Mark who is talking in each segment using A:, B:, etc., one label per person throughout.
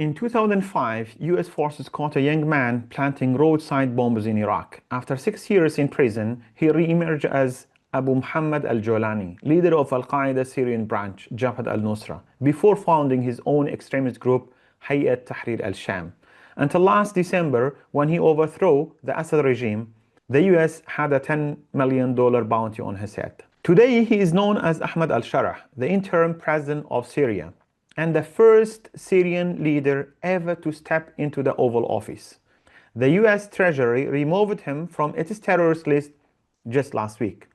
A: In 2005, US forces caught a young man planting roadside bombs in Iraq. After 6 years in prison, he re-emerged as Abu Mohammad al Julani, leader of Al-Qaeda Syrian branch, Jabhat al-Nusra, before founding his own extremist group, Hayat Tahrir al-Sham. Until last December, when he overthrew the Assad regime, the US had a $10 million bounty on his head. Today, he is known as Ahmad al Sharaa, the interim president of Syria, and the first Syrian leader ever to step into the Oval Office. The US Treasury removed him from its terrorist list just last week.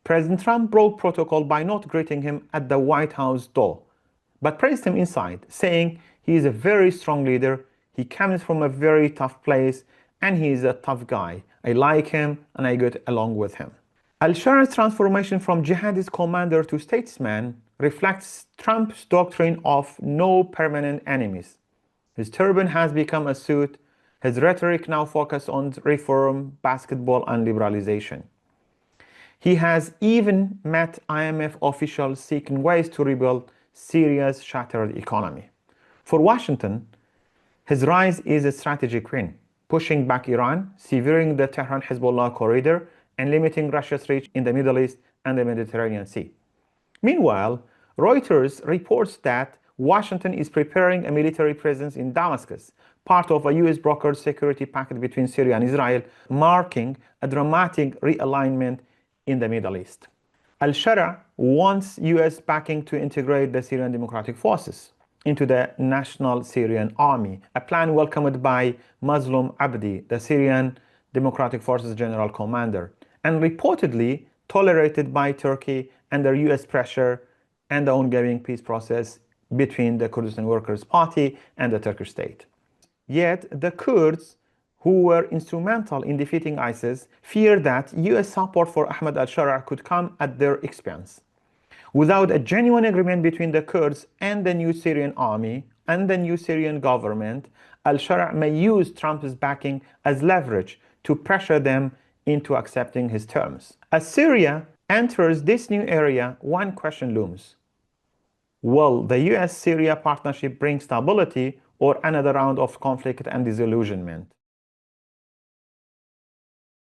A: President Trump broke protocol by not greeting him at the White House door, but praised him inside, saying he is a very strong leader, he comes from a very tough place, and he is a tough guy. I like him and I get along with him. Al-Sharaa's transformation from jihadist commander to statesman reflects Trump's doctrine of no permanent enemies. His turban has become a suit. His rhetoric now focuses on reform, basketball, and liberalization. He has even met IMF officials seeking ways to rebuild Syria's shattered economy. For Washington, his rise is a strategic win, pushing back Iran, severing the Tehran-Hezbollah corridor, and limiting Russia's reach in the Middle East and the Mediterranean Sea. Meanwhile, Reuters reports that Washington is preparing a military presence in Damascus, part of a US brokered security pact between Syria and Israel, marking a dramatic realignment in the Middle East. Al Sharaa wants US backing to integrate the Syrian Democratic Forces into the National Syrian Army, a plan welcomed by Mazloum Abdi, the Syrian Democratic Forces General Commander, and reportedly tolerated by Turkey under US pressure and the ongoing peace process between the Kurdistan Workers' Party and the Turkish state. Yet the Kurds, who were instrumental in defeating ISIS, fear that US support for Ahmad al Sharaa could come at their expense. Without a genuine agreement between the Kurds and the new Syrian army and the new Syrian government, al Sharaa may use Trump's backing as leverage to pressure them into accepting his terms. As Syria enters this new area, one question looms. Will the US-Syria partnership bring stability or another round of conflict and disillusionment?